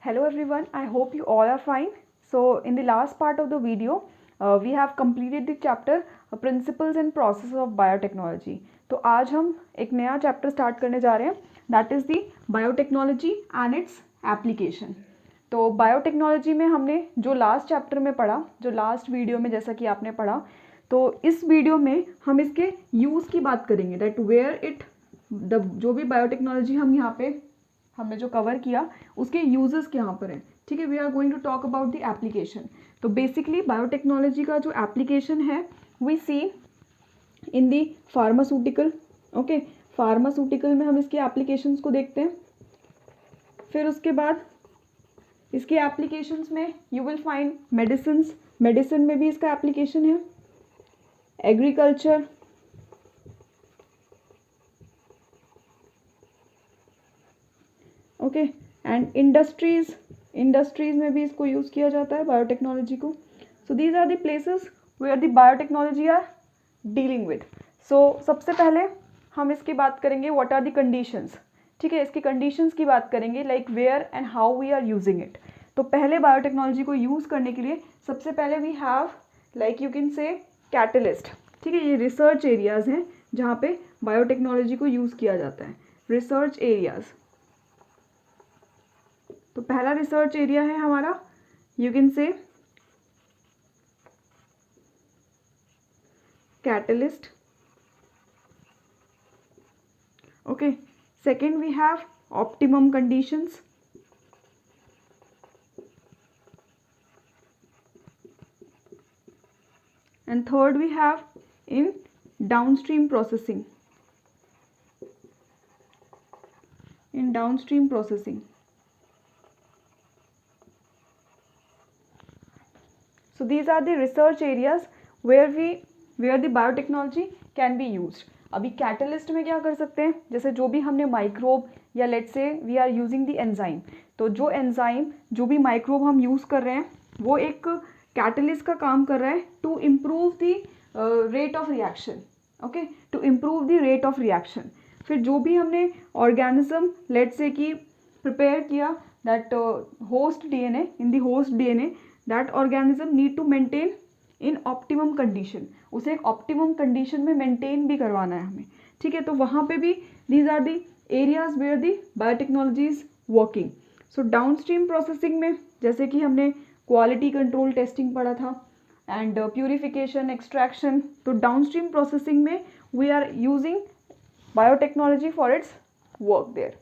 Hello everyone, I hope you all are fine. So in the last part of the video, we have completed the chapter Principles and Processes of Biotechnology. तो आज हम एक नया chapter start करने जा रहे हैं, that is the biotechnology and its application. तो बायोटेक्नोलॉजी में हमने जो लास्ट चैप्टर में पढ़ा, जो लास्ट वीडियो में जैसा कि आपने पढ़ा, तो इस वीडियो में हम इसके यूज़ की बात करेंगे, दैट वेयर इट जो भी बायोटेक्नोलॉजी हम यहाँ पे हमने जो कवर किया उसके यूजेस के यहाँ पर हैं. ठीक है, we are going to talk about the application. तो बेसिकली बायोटेक्नोलॉजी का जो एप्लीकेशन है we see in the pharmaceutical. Okay, pharmaceutical में हम इसके एप्लीकेशंस को देखते हैं. फिर उसके बाद इसके एप्लीकेशंस में you will find medicines. Medicine में भी इसका एप्लीकेशन है. एग्रीकल्चर, ओके, एंड इंडस्ट्रीज में भी इसको यूज़ किया जाता है बायोटेक्नोलॉजी को. So these are the places where the biotechnology are dealing with. So सबसे पहले हम इसकी बात करेंगे व्हाट आर द कंडीशंस. ठीक है, इसकी कंडीशंस की बात करेंगे, like where and how we are using it. तो पहले बायोटेक्नोलॉजी को यूज़ करने के लिए सबसे पहले we have like you can say catalyst. ठीक है, ये रिसर्च एरियाज़ हैं जहाँ पे बायोटेक्नोलॉजी को यूज़ किया जाता है. रिसर्च एरियाज़, तो पहला रिसर्च एरिया है हमारा you can say catalyst. Okay, second we have optimum conditions. And third we have in downstream processing. In downstream processing, so these are the research areas where the biotechnology can be used. अभी catalyst में क्या कर सकते हैं, जैसे जो भी हमने माइक्रोब या let's say we are using the enzyme, तो जो एंजाइम जो भी माइक्रोब हम यूज़ कर रहे हैं वो एक कैटलिस्ट का काम कर रहा है to improve the rate of reaction. Okay, to improve the rate of reaction. फिर जो भी हमने ऑर्गेनिज्म लेट्स से कि प्रिपेयर किया that host DNA, in the host DNA that organism need to maintain in optimum condition. उसे एक optimum condition में maintain भी करवाना है हमें. ठीक है, तो वहाँ पे भी these are the areas where the biotechnology is working. So downstream processing में जैसे कि हमने quality control testing पढ़ा था and purification, extraction, तो downstream processing में we are using biotechnology for its work there.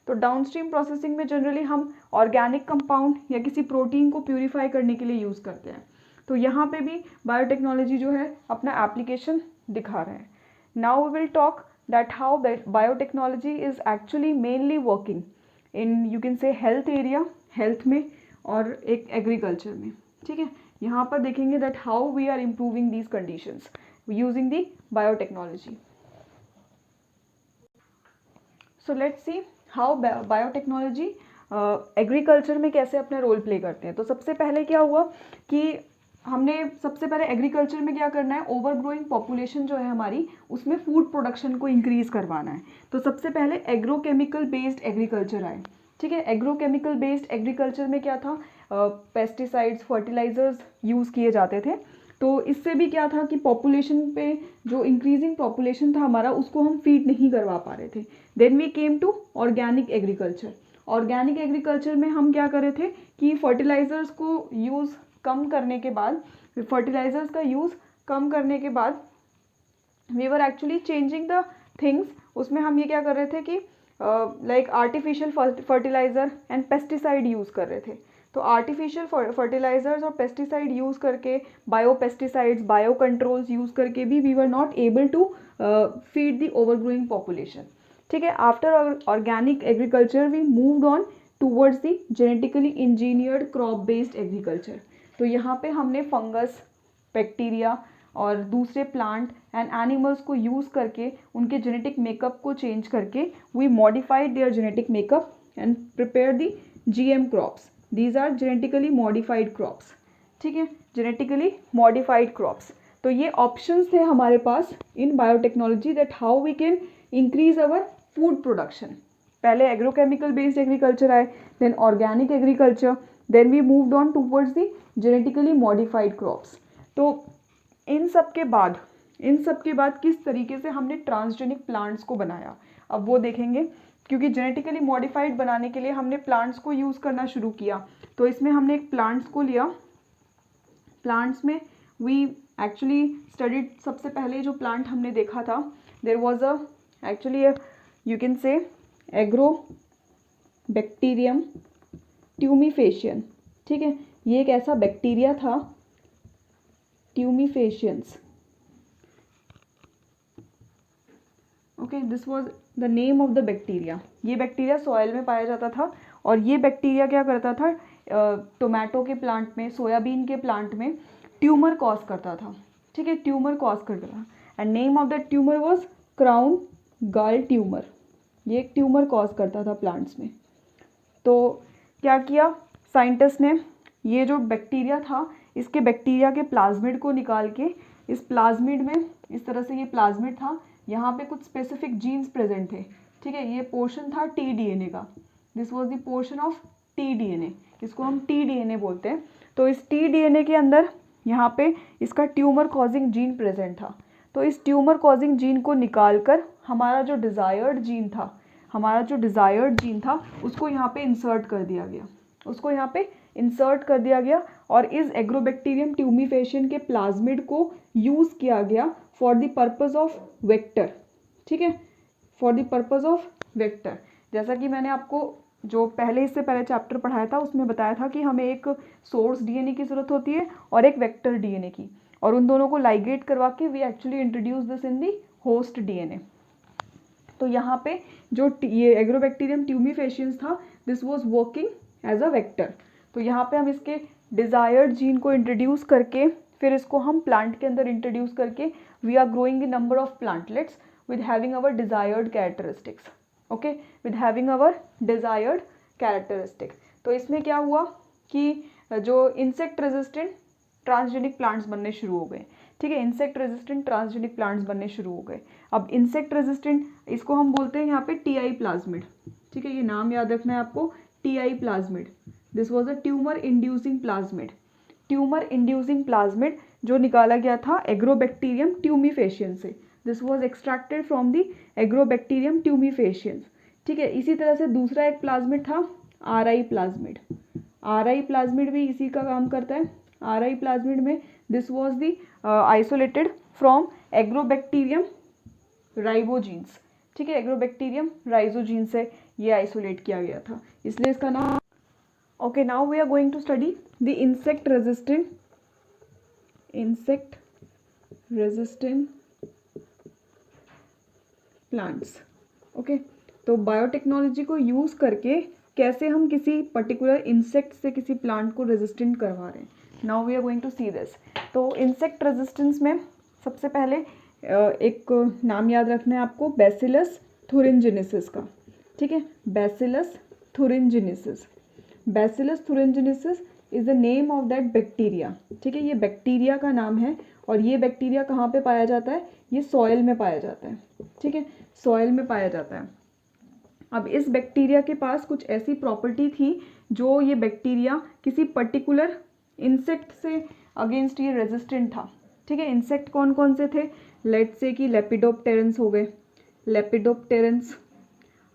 तो डाउनस्ट्रीम प्रोसेसिंग में जनरली हम ऑर्गेनिक कंपाउंड या किसी प्रोटीन को प्यूरिफाई करने के लिए यूज़ करते हैं. तो यहाँ पे भी बायोटेक्नोलॉजी जो है अपना एप्लीकेशन दिखा रहे हैं. Now we will talk that how biotechnology is actually mainly working in you can say health area, health में और एक एग्रीकल्चर में. ठीक है, यहाँ पर देखेंगे that how we are improving these conditions using the biotechnology. So let's see how biotechnology agriculture में कैसे अपना रोल प्ले करते हैं. तो सबसे पहले क्या हुआ कि हमने सबसे पहले एग्रीकल्चर में क्या करना है, ओवर ग्रोइंग पॉपुलेशन जो है हमारी उसमें फूड प्रोडक्शन को इंक्रीज़ करवाना है. तो सबसे पहले एग्रोकेमिकल बेस्ड एग्रीकल्चर आए. ठीक है, एग्रोकेमिकल बेस्ड एग्रीकल्चर में क्या था, पेस्टिसाइड्स, फर्टिलाइजर्स यूज़ किए जाते थे. तो इससे भी क्या था कि पॉपुलेशन पे जो इंक्रीजिंग पॉपुलेशन था हमारा उसको हम फीड नहीं करवा पा रहे थे. Then we came to organic agriculture. Organic agriculture में हम क्या कर रहे थे कि फर्टिलाइजर्स को यूज़ कम करने के बाद, फर्टिलाइजर्स का यूज़ कम करने के बाद we were actually changing the things. उसमें हम ये क्या कर रहे थे कि like artificial fertiliser and pesticide use कर रहे थे. तो आर्टिफिशियल फर्टिलाइजर्स और पेस्टिसाइड यूज़ करके, bio pesticides, bio controls use करके भी we were not able to feed the over growing population. ठीक है, after organic agriculture we moved on towards the genetically engineered crop based agriculture. तो यहाँ पे हमने फंगस, बैक्टीरिया और दूसरे प्लांट एंड एनिमल्स को यूज़ करके उनके जेनेटिक मेकअप को चेंज करके we modified their genetic makeup and prepare the GM crops. These are genetically modified crops. ठीक है, genetically modified crops. तो ये options थे हमारे पास in biotechnology that how we can increase our food production. पहले agrochemical based agriculture आए, then organic agriculture, then we moved on towards the genetically modified crops. तो इन सब के बाद किस तरीके से हमने ट्रांसजेनिक प्लांट्स को बनाया, अब वो देखेंगे। क्योंकि जेनेटिकली मॉडिफाइड बनाने के लिए हमने प्लांट्स को यूज़ करना शुरू किया, तो इसमें हमने एक प्लांट्स को लिया। प्लांट्स में वी एक्चुअली स्टडीड, सबसे पहले जो प्लांट हमने देखा था, there was a actually you can say agrobacterium tumefacien. ठीक है, ये एक ऐसा बैक्टीरिया था, tumefaciens. Okay, this was the name of the bacteria. ये बैक्टीरिया सॉइल में पाया जाता था, और ये बैक्टीरिया क्या करता था, टोमेटो के प्लांट में, सोयाबीन के प्लांट में ट्यूमर कॉज करता था। ठीक है, ट्यूमर कॉज करता था, and name of that tumour was crown gall tumour. ये एक ट्यूमर कॉज करता था प्लांट्स में। तो क्या किया साइंटिस्ट ने, ये जो बैक्टीरिया था, इसके बैक्टीरिया के प्लाज्मिड को निकाल के, इस प्लाज्मिड में इस तरह से ये प्लाज्मिड था, यहाँ पे कुछ स्पेसिफिक जीन्स प्रेजेंट थे। ठीक है, ये पोर्शन था टीडीएनए का, this was the portion of T-DNA, इसको हम टीडीएनए बोलते हैं। तो इस टीडीएनए के अंदर यहाँ पे इसका ट्यूमर कॉजिंग जीन प्रेजेंट था। तो इस ट्यूमर कॉजिंग जीन को निकाल कर हमारा जो डिज़ायर्ड जीन था उसको यहाँ पे इंसर्ट कर दिया गया, और इस एग्रोबैक्टीरियम ट्यूमिफेशियन के प्लाज्मिड को यूज़ किया गया for the purpose of vector. ठीक है, for the purpose of vector. जैसा कि मैंने आपको जो इससे पहले चैप्टर पढ़ाया था उसमें बताया था कि हमें एक सोर्स डीएनए की ज़रूरत होती है और एक वेक्टर डीएनए की, और उन दोनों को लाइगेट करवा के we actually introduce this in the host DNA. तो यहाँ पे जो ये एग्रोबैक्टीरियम ट्यूमिफेशियंस था, this was working as a vector. तो यहाँ पे हम इसके डिज़ायर्ड जीन को इंट्रोड्यूस करके, फिर इसको हम प्लांट के अंदर इंट्रोड्यूस करके, we are growing the number of plantlets with having our desired characteristics. Okay, with having our desired characteristic. तो इसमें क्या हुआ कि जो इंसेक्ट रेजिस्टेंट ट्रांसजेनिक प्लांट्स बनने शुरू हो गए। ठीक है, इंसेक्ट रेजिस्टेंट ट्रांसजेनिक प्लांट्स बनने शुरू हो गए। अब इंसेक्ट रेजिस्टेंट, इसको हम बोलते हैं यहाँ पे टीआई प्लाज्मिड। ठीक है, ये नाम याद रखना है आपको, TI plasmid. This was a tumour inducing plasmid. Tumour inducing plasmid जो निकाला गया था एग्रोबैक्टीरियम ट्यूमिफेशियन से, this was extracted from the agrobacterium tumefaciens. ठीक है, इसी तरह से दूसरा एक प्लाज्मिड था आरआई प्लाज्मिड। आरआई प्लाज्मिड भी इसी का काम करता है। आरआई प्लाज्मिड में this was the isolated from agrobacterium rhizogenes. ठीक है, एग्रोबैक्टीरियम राइजोजीन से ये आइसोलेट किया गया था, इसलिए इसका नाम। Okay, now we are going to study the insect resistant plants. Okay, तो बायोटेक्नोलॉजी को यूज़ करके कैसे हम किसी पर्टिकुलर इंसेक्ट से किसी प्लांट को रेजिस्टेंट करवा रहे हैं। Now we are going to see this. तो इंसेक्ट रेजिस्टेंस में सबसे पहले एक नाम याद रखना है आपको, बैसिलस थुरिनजेनेसिस का। ठीक है, bacillus thuringiensis. Bacillus thuringiensis is the name of that bacteria. ठीक है, ये बैक्टीरिया का नाम है, और ये बैक्टीरिया कहाँ पे पाया जाता है, ये सॉइल में पाया जाता है। ठीक है, सॉइल में पाया जाता है। अब इस बैक्टीरिया के पास कुछ ऐसी प्रॉपर्टी थी जो ये बैक्टीरिया किसी पर्टिकुलर इंसेक्ट से अगेंस्ट ये रेजिस्टेंट था। ठीक है, इंसेक्ट कौन कौन से थे, लेट्स से कि लेपिडोप्टेरन्स हो गए, लेपिडोप्टेरन्स,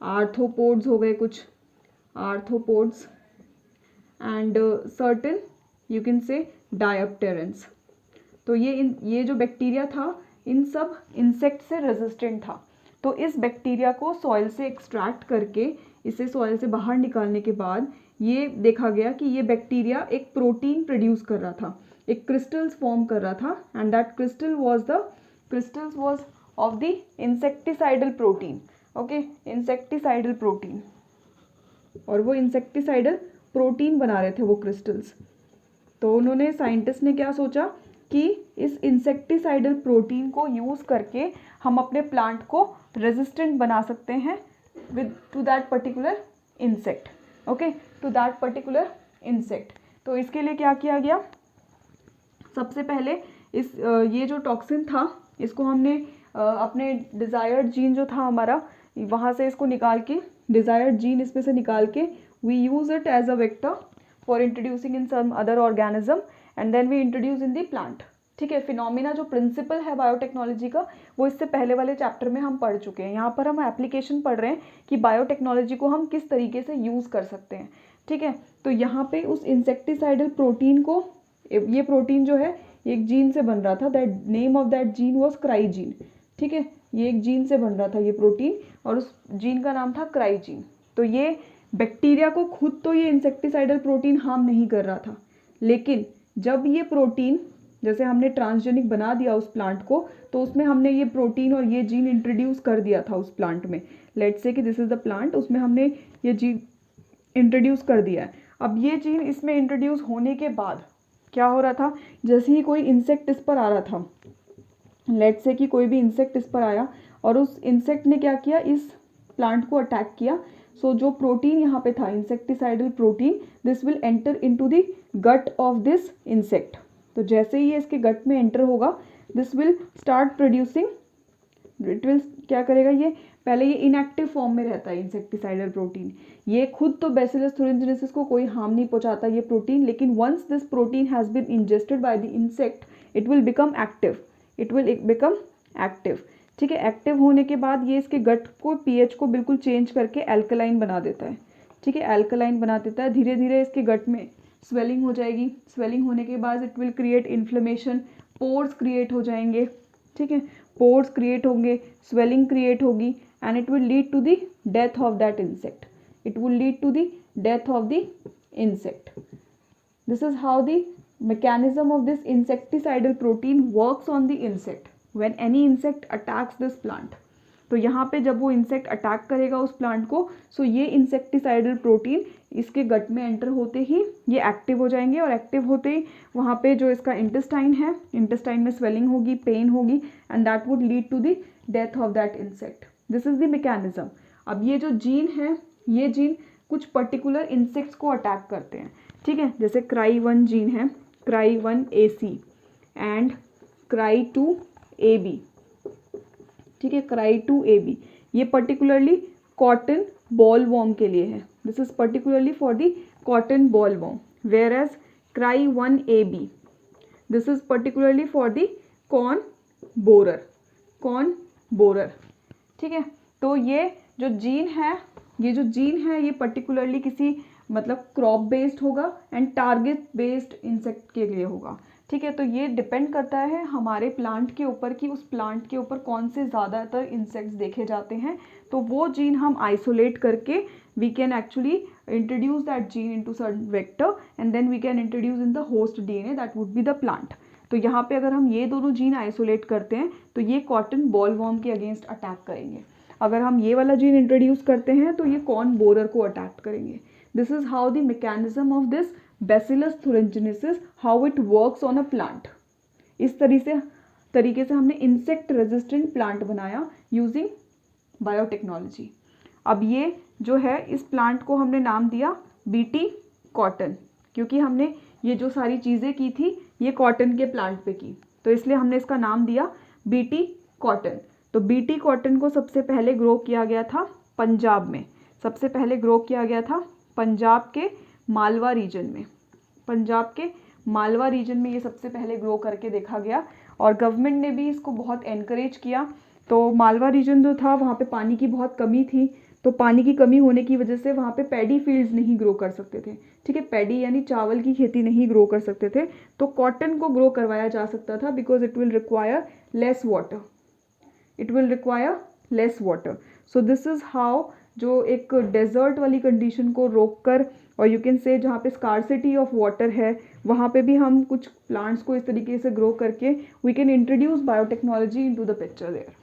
आर्थ्रोपोड्स हो गए कुछ, arthropods, and certain you can say dipterans. तो ये जो बैक्टीरिया था इन सब इंसेक्ट से रेजिस्टेंट था। तो इस बैक्टीरिया को सॉइल से एक्सट्रैक्ट करके, इसे सॉइल से बाहर निकालने के बाद ये देखा गया कि ये बैक्टीरिया एक प्रोटीन प्रोड्यूस कर रहा था, एक क्रिस्टल्स फॉर्म कर रहा था, and that crystals was of the insecticidal protein. Okay, insecticidal protein, और वो इंसेक्टिसाइडल प्रोटीन बना रहे थे वो क्रिस्टल्स। तो उन्होंने, साइंटिस्ट ने क्या सोचा कि इस इंसेक्टिसाइडल प्रोटीन को यूज़ करके हम अपने प्लांट को रेजिस्टेंट बना सकते हैं with to that particular insect. Okay, to that particular insect. तो इसके लिए क्या किया गया, सबसे पहले ये जो टॉक्सिन था इसको हमने अपने डिज़ायर्ड जीन जो था हमारा, वहाँ से इसको निकाल के डिज़ायर्ड जीन इसमें से निकाल के we use it as a vector for introducing in some other organism and then we introduce in the plant. ठीक है, फिनोमिना जो प्रिंसिपल है बायोटेक्नोलॉजी का वो इससे पहले वाले चैप्टर में हम पढ़ चुके हैं। यहाँ पर हम एप्लीकेशन पढ़ रहे हैं कि बायोटेक्नोलॉजी को हम किस तरीके से यूज़ कर सकते हैं। ठीक है, तो यहाँ पे उस इंसेक्टिसाइडल प्रोटीन को, ये प्रोटीन जो है एक जीन से बन रहा था, that name of that gene was क्राइजीन। ठीक है, ये एक जीन से बन रहा था ये प्रोटीन और उस जीन का नाम था क्राइजीन। तो ये बैक्टीरिया को खुद तो ये इंसेक्टिसाइडल प्रोटीन हार्म नहीं कर रहा था, लेकिन जब ये प्रोटीन जैसे हमने ट्रांसजेनिक बना दिया उस प्लांट को, तो उसमें हमने ये प्रोटीन और ये जीन इंट्रोड्यूस कर दिया था उस प्लांट में। लेट्स से कि दिस इज द प्लांट, उसमें हमने ये जीन इंट्रोड्यूस कर दिया है। अब ये जीन इसमें इंट्रोड्यूस होने के बाद क्या हो रहा था, जैसे ही कोई इंसेक्ट इस पर आ रहा था, लेट्स से कि कोई भी इंसेक्ट इस पर आया और उस इंसेक्ट ने क्या किया, इस प्लांट को अटैक किया। सो जो प्रोटीन यहाँ पे था insecticidal protein, this will enter into the gut of this insect. तो जैसे ही ये इसके गट में एंटर होगा, this will start producing, it will क्या करेगा, ये पहले ये इनएक्टिव फॉर्म में रहता है इंसेक्टिसाइडल प्रोटीन। ये खुद तो बैसिलस thuringiensis को कोई हार्म नहीं पहुंचाता ये प्रोटीन, लेकिन once this protein has been ingested by the insect it will become active, it will become active. ठीक है, एक्टिव होने के बाद ये इसके गट को पीएच को बिल्कुल चेंज करके एल्कलाइन बना देता है। ठीक है, एल्कलाइन बना देता है। धीरे धीरे इसके गट में स्वेलिंग हो जाएगी, स्वेलिंग होने के बाद it will create inflammation, pores create हो जाएंगे। ठीक है, पोर्स क्रिएट होंगे, स्वेलिंग क्रिएट होगी and it will lead to the death of that insect, it will lead to the death of the insect. This is how the mechanism of this insecticidal protein works on the insect when any insect attacks this plant। तो यहाँ पे जब वो insect attack करेगा उस plant को, सो ये insecticidal protein इसके गट में एंटर होते ही ये एक्टिव हो जाएंगे और एक्टिव होते ही वहाँ पे जो इसका इंटेस्टाइन है, इंटेस्टाइन में स्वेलिंग होगी, पेन होगी and that would lead to the death of that insect. This is the mechanism. अब ये जो जीन है, ये जीन कुछ पर्टिकुलर इंसेक्ट्स को अटैक करते हैं। ठीक है, जैसे क्राई1 जीन है, क्राई1AC एंड क्राई2AB। ठीक है, क्राई2AB ये पर्टिकुलरली कॉटन बॉल वॉर्म के लिए है। This is particularly for the cotton boll worm, whereas क्राई1AB this is particularly for the corn borer, corn borer. ठीक है, तो ये जो जीन है, ये पर्टिकुलरली किसी मतलब क्रॉप बेस्ड होगा एंड टारगेट बेस्ड इंसेक्ट के लिए होगा। ठीक है, तो ये डिपेंड करता है हमारे प्लांट के ऊपर कि उस प्लांट के ऊपर कौन से ज़्यादातर इंसेक्ट्स देखे जाते हैं, तो वो जीन हम आइसोलेट करके we can actually introduce that gene into certain vector and then we can introduce in the host DNA that would be the plant. तो यहाँ पे अगर हम ये दोनों जीन आइसोलेट करते हैं तो ये कॉटन बॉल वॉर्म के अगेंस्ट अटैक करेंगे। अगर हम ये वाला जीन इंट्रोड्यूस करते हैं तो ये कॉर्न बोरर को अटैक करेंगे। This is how the mechanism of this bacillus thuringiensis, how it works on a plant. इस तरीके से हमने इंसेक्ट रेजिस्टेंट प्लांट बनाया यूजिंग बायोटेक्नोलॉजी। अब ये जो है, इस प्लांट को हमने नाम दिया बीटी कॉटन, क्योंकि हमने ये जो सारी चीज़ें की थी ये कॉटन के प्लांट पे की, तो इसलिए हमने इसका नाम दिया बीटी कॉटन। तो बीटी कॉटन को सबसे पहले ग्रो किया गया था पंजाब में, सबसे पहले ग्रो किया गया था पंजाब के मालवा रीजन में। पंजाब के मालवा रीजन में ये सबसे पहले ग्रो करके देखा गया और गवर्नमेंट ने भी इसको बहुत एनकरेज किया। तो मालवा रीजन जो था वहाँ पे पानी की बहुत कमी थी, तो पानी की कमी होने की वजह से वहाँ पे पैडी फील्ड्स नहीं ग्रो कर सकते थे। ठीक है, पैडी यानी चावल की खेती नहीं ग्रो कर सकते थे, तो कॉटन को ग्रो करवाया जा सकता था because it will require less water, it will require less water. So this is how जो एक डेजर्ट वाली कंडीशन को रोक कर, और यू कैन से जहाँ पे स्कार्सिटी ऑफ वाटर है वहाँ पे भी हम कुछ प्लांट्स को इस तरीके से ग्रो करके we can introduce biotechnology into the picture there.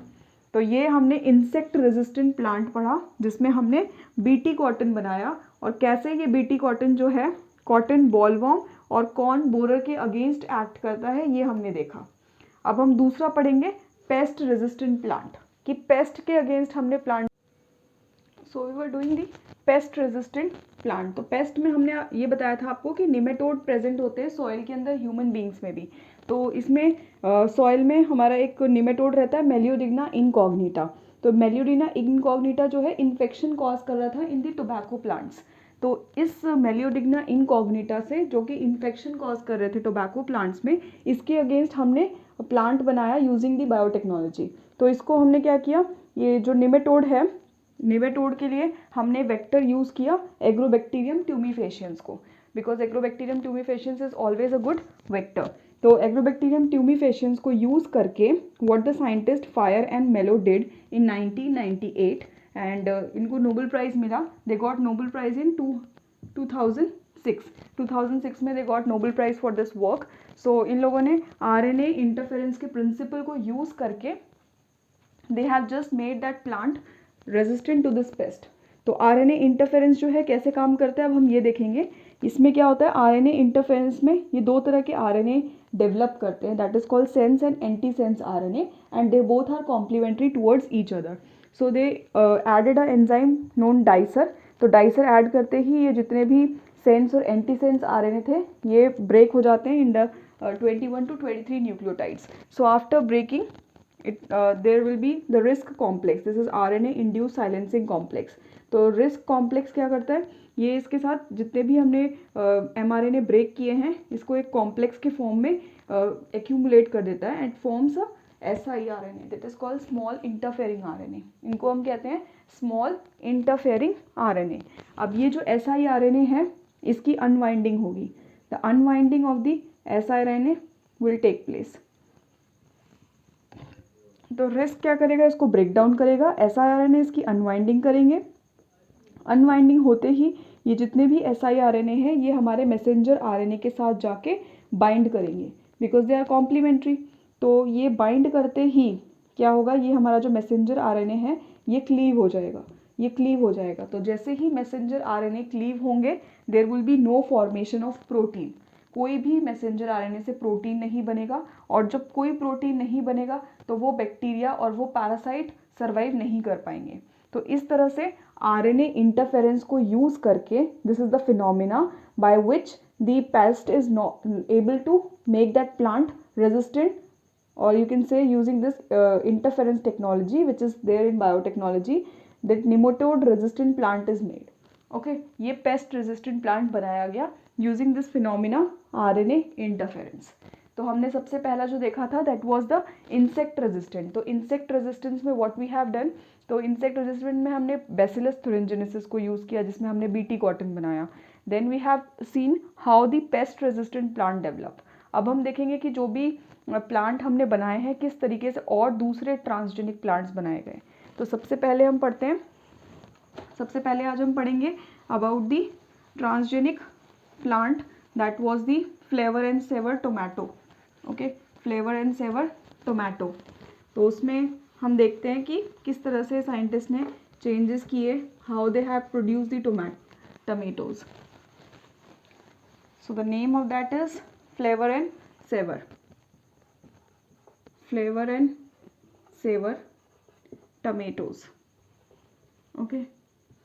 तो ये हमने इंसेक्ट रेजिस्टेंट प्लांट पढ़ा जिसमें हमने बीटी कॉटन बनाया, और कैसे ये बीटी कॉटन जो है कॉटन बॉलवॉर्म और कॉर्न बोरर के अगेंस्ट एक्ट करता है, ये हमने देखा। अब हम दूसरा पढ़ेंगे पेस्ट रेजिस्टेंट प्लांट, कि पेस्ट के अगेंस्ट हमने plant, so we were doing the pest resistant plant. तो पेस्ट में हमने ये बताया था आपको कि निमेटोड प्रेजेंट होते हैं सॉइल के अंदर, ह्यूमन बींग्स में भी। तो इसमें सॉइल में हमारा एक निमेटोड रहता है मेलियोडिग्ना इनकॉग्निटा। तो मेलियोडिना इनकॉग्निटा जो है इन्फेक्शन कॉज कर रहा था इन दी टोबैको प्लांट्स। तो इस मेलियोडिना इनकॉग्निटा से जो कि इन्फेक्शन कॉज कर रहे थे टोबैको प्लांट्स में, इसके अगेंस्ट हमने प्लांट बनाया यूजिंग दी बायोटेक्नोलॉजी। तो इसको हमने क्या किया, ये जो निमेटोड है, निमेटोड के लिए हमने वेक्टर यूज़ किया एग्रोबैक्टीरियम ट्यूमीफेशियंस को, because agrobacterium tumefaciens is always a good vector. तो एग्रोबैक्टीरियम ट्यूमीफेशियंस को यूज़ करके what the scientist Fire and Mello did in 1998 and इनको नोबेल प्राइज़ मिला। They got Nobel prize in 2006 में they got Nobel prize for this work. So इन लोगों ने RNA interference के प्रिंसिपल को यूज़ करके they have just made that plant resistant to this pest. तो आरएनए इंटरफेरेंस जो है कैसे काम करता है अब हम ये देखेंगे। इसमें क्या होता है, आरएनए इंटरफेरेंस में ये दो तरह के आरएनए डेवलप करते हैं, that is called sense and anti sense RNA, and they both are complementary towards each other. So they added a enzyme known dicer. तो डाइसर ऐड करते ही ये जितने भी सेंस और एंटी सेंस आरएनए थे ये ब्रेक हो जाते हैं in the 21 to 23 nucleotides. So after breaking there will be the risk complex. This is RNA induced silencing complex. तो रिस्क कॉम्प्लेक्स क्या करता है, ये इसके साथ जितने भी हमने mRNA ब्रेक किए हैं इसको एक कॉम्प्लेक्स के फॉर्म में एक्यूमुलेट कर देता है and forms a siRNA that is called small interfering RNA। इनको हम कहते हैं स्मॉल इंटरफेयरिंग RNA। अब ये जो siRNA है इसकी अनवाइंडिंग होगी। The unwinding of the siRNA will take place. तो रिस्क क्या करेगा, इसको ब्रेक डाउन करेगा, siRNA इसकी अनवाइंडिंग करेंगे। अनवाइंडिंग होते ही ये जितने भी siRNA हैं ये हमारे मैसेंजर RNA के साथ जाके बाइंड करेंगे बिकॉज दे आर कॉम्प्लीमेंट्री। तो ये बाइंड करते ही क्या होगा, ये हमारा जो मैसेंजर RNA है ये क्लीव हो जाएगा, ये क्लीव हो जाएगा। तो जैसे ही मैसेंजर RNA क्लीव होंगे there will be no formation of protein. कोई भी मैसेंजर RNA से प्रोटीन नहीं बनेगा, और जब कोई प्रोटीन नहीं बनेगा तो वो बैक्टीरिया और वो पैरासाइट सर्वाइव नहीं कर पाएंगे। तो इस तरह से RNA इंटरफेरेंस को यूज करके this is the phenomena by which the pest is not able to make that plant resistant, or you can say using this interference technology which is there in biotechnology, that nematode resistant plant is made. Okay, ये pest resistant plant बनाया गया using this phenomena RNA interference। तो हमने सबसे पहला जो देखा था that was the insect resistant। तो insect resistance में what we have done, तो insect resistant में हमने Bacillus thuringiensis को यूज़ किया जिसमें हमने BT cotton बनाया। Then we have seen how the pest resistant plant develop। अब हम देखेंगे कि जो भी प्लांट हमने बनाए हैं किस तरीके से और दूसरे ट्रांसजेनिक प्लांट्स बनाए गए। तो सबसे पहले हम पढ़ते हैं, सबसे पहले आज हम पढ़ेंगे about the transgenic plant that was the flavour and saver tomato. Okay, flavour and saver tomato. तो उसमें हम देखते हैं कि किस तरह से साइंटिस्ट ने चेंजेस किए, how they have produce the tomatoes. So the name of that is Flavr and Savr, flavor and savor tomatoes। okay,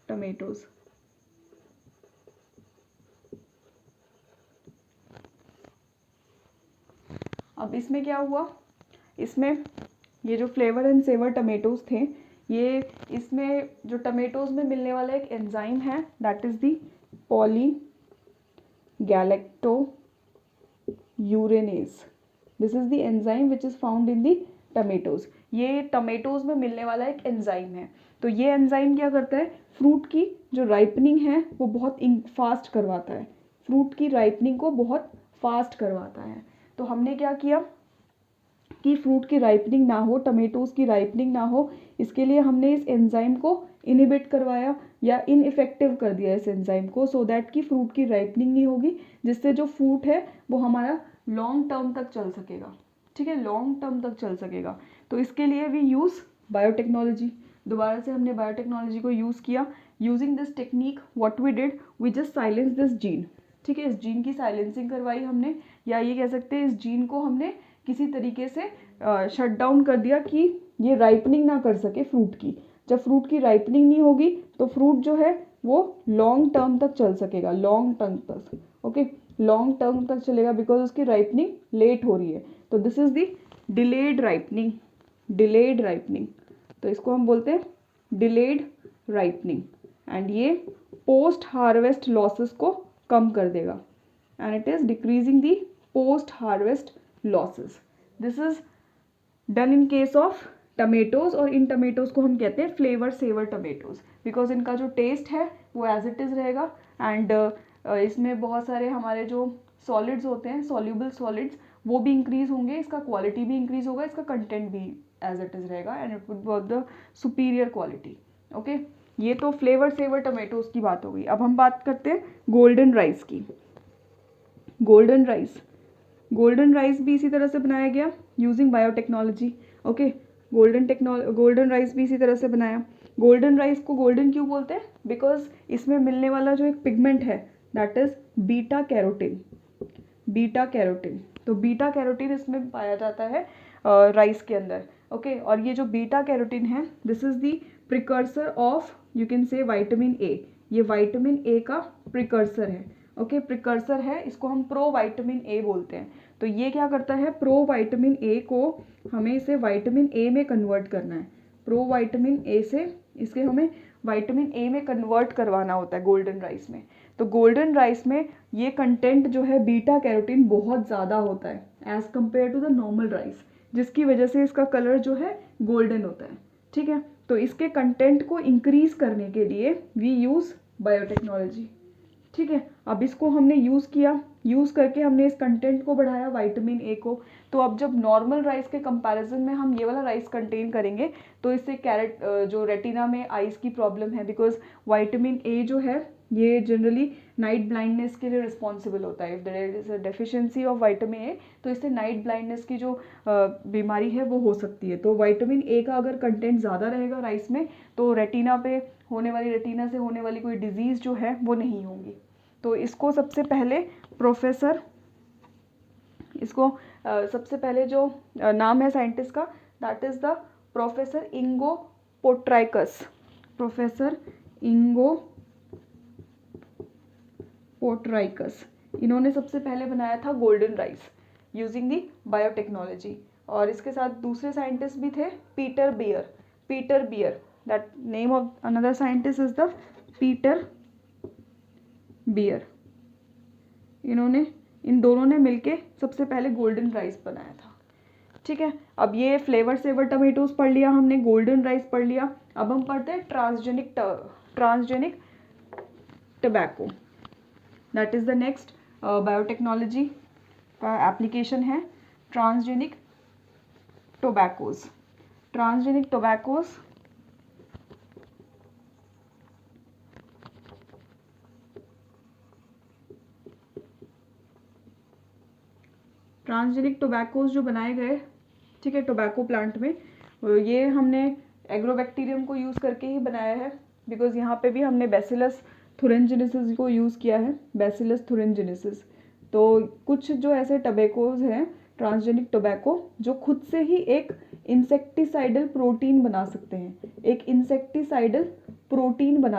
tomatoes। अब इसमें क्या हुआ, इसमें ये जो फ्लेवर एंड सेवर टमेटोज थे, ये इसमें जो टमेटोज में मिलने वाला एक एंजाइम है that is the polygalacturonase. This is the enzyme which is found in the tomatoes. ये टमेटोज में मिलने वाला एक एंजाइम है। तो ये एंजाइम क्या करता है, फ्रूट की जो राइपनिंग है वो बहुत फास्ट करवाता है, फ्रूट की राइपनिंग को बहुत फास्ट करवाता है। तो हमने क्या किया कि फ्रूट की राइपनिंग ना हो, टमेटोज की राइपनिंग ना हो, इसके लिए हमने इस एंजाइम को इनहिबिट करवाया या इनइफेक्टिव कर दिया इस एंजाइम को, सो दैट कि फ्रूट की राइपनिंग नहीं होगी, जिससे जो फ्रूट है वो हमारा लॉन्ग टर्म तक चल सकेगा। ठीक है, लॉन्ग टर्म तक चल सकेगा। तो इसके लिए वी यूज़ बायोटेक्नोलॉजी। दोबारा से हमने बायोटेक्नोलॉजी को यूज़ किया। Using this technique what we did, we just silence this gene. ठीक है, इस जीन की साइलेंसिंग करवाई हमने, या ये कह सकते हैं इस जीन को हमने किसी तरीके से शट डाउन कर दिया कि ये राइपनिंग ना कर सके फ्रूट की। जब फ्रूट की राइपनिंग नहीं होगी तो फ्रूट जो है वो लॉन्ग टर्म तक चल सकेगा, लॉन्ग टर्म तक। ओके, लॉन्ग टर्म तक चलेगा बिकॉज उसकी राइपनिंग लेट हो रही है। तो this is the delayed ripening, delayed ripening. तो इसको हम बोलते हैं डिलेड राइपनिंग, एंड ये पोस्ट हार्वेस्ट लॉसेस को कम कर देगा, and it is decreasing the post harvest losses. This is done in case of tomatoes, और इन टमेटोज को हम कहते हैं फ्लेवर सेवर टमेटोज, बिकॉज इनका जो टेस्ट है वो एज इट इज़ रहेगा, एंड इसमें बहुत सारे हमारे जो सॉलिड्स होते हैं, सॉल्यूबल सॉलिड्स, वो भी इंक्रीज होंगे, इसका क्वालिटी भी इंक्रीज होगा, इसका कंटेंट भी एज इट इज़ रहेगा, and it would work the superior quality. Okay, ये तो फ्लेवर सेवर टमेटोज की बात हो गई। अब हम बात करते हैं गोल्डन राइस की। गोल्डन राइस भी इसी तरह से बनाया गया using biotechnology. Okay, golden rice भी इसी तरह से बनाया। गोल्डन राइस को गोल्डन क्यों बोलते हैं? बिकॉज इसमें मिलने वाला जो एक पिगमेंट है दैट इज बीटा कैरोटीन। तो बीटा कैरोटीन इसमें पाया जाता है राइस के अंदर। ओके, और ये जो बीटा कैरोटीन है this is the precursor of, you can से, विटामिन ए। ये विटामिन ए का प्रिकर्सर है। ओके, प्रिकर्सर है, इसको हम प्रो विटामिन ए बोलते हैं। तो ये क्या करता है, प्रो विटामिन ए को हमें इसे विटामिन ए में कन्वर्ट करना है। प्रो विटामिन ए से इसके हमें विटामिन ए में कन्वर्ट करवाना होता है गोल्डन राइस में। तो गोल्डन राइस में ये कंटेंट जो है बीटा कैरोटीन बहुत ज़्यादा होता है as compare to the normal rice, जिसकी वजह से इसका कलर जो है गोल्डन होता है। ठीक है, तो इसके कंटेंट को इंक्रीज करने के लिए वी यूज़ बायोटेक्नोलॉजी। ठीक है, अब इसको हमने यूज़ करके हमने इस कंटेंट को बढ़ाया विटामिन ए को। तो अब जब नॉर्मल राइस के कंपैरिजन में हम ये वाला राइस कंटेन करेंगे तो इससे जो रेटिना में आइज़ की प्रॉब्लम है, बिकॉज विटामिन ए जो है ये जनरली नाइट ब्लाइंडनेस के लिए रिस्पॉन्सिबल होता है। If there is a deficiency of vitamin A तो इससे नाइट ब्लाइंडनेस की जो बीमारी है वो हो सकती है। तो विटामिन ए का अगर कंटेंट ज़्यादा रहेगा राइस में तो रेटिना से होने वाली कोई डिजीज़ जो है वो नहीं होंगी। तो इसको सबसे पहले सबसे पहले जो नाम है साइंटिस्ट का that is the professor Ingo Potrykus. इन्होंने सबसे पहले बनाया था golden rice using the biotechnology. और इसके साथ दूसरे साइंटिस्ट भी थे, Peter Beyer. That name of another scientist is the Peter Beyer. इन दोनों ने मिलके सबसे पहले गोल्डन राइस बनाया था। ठीक है, अब ये फ्लेवर सेवर टमेटोज पढ़ लिया हमने, गोल्डन राइस पढ़ लिया। अब हम पढ़ते हैं transgenic tobacco. That is the next biotechnology का एप्लीकेशन है ट्रांसजेनिक टोबैकोज। ट्रांसजेनिक टोबैकोज जो बनाए गए, ठीक है, टोबैको प्लांट में, ये हमने एग्रोबैक्टीरियम को यूज़ करके ही बनाया है, बिकॉज यहाँ पे भी हमने बैसिलस थुरिनजेनेसिस को यूज़ किया है, बैसिलस थुरिनजेनेसिस। तो कुछ जो ऐसे टोबैकोज हैं ट्रांसजेनिक टोबैको जो खुद से ही एक इंसेक्टिसाइडल प्रोटीन बना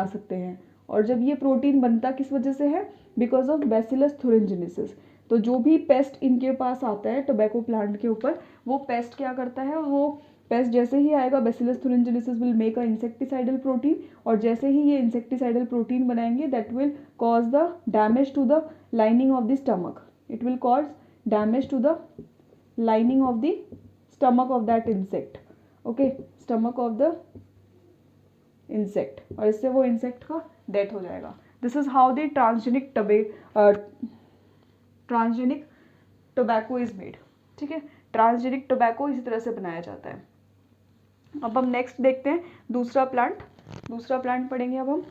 सकते हैं, और जब ये प्रोटीन बनता किस वजह से है, बिकॉज ऑफ बैसिलस थुरिनजेनेसिस। तो जो भी पेस्ट इनके पास आता है टोबैको प्लांट के ऊपर, वो पेस्ट क्या करता है, वो पेस्ट जैसे ही आएगा Bacillus thuringiensis will make a insecticidal protein, और जैसे ही ये इंसेक्टिसाइडल प्रोटीन बनाएंगे that will cause the damage to the lining of the stomach. It will cause damage to the lining of the stomach of that insect. Okay, stomach of the insect, और इससे वो insect का death हो जाएगा। This is how the transgenic tobacco is made. ठीक है, transgenic tobacco इसी तरह से बनाया जाता है। अब हम नेक्स्ट देखते हैं दूसरा प्लांट पढ़ेंगे अब हम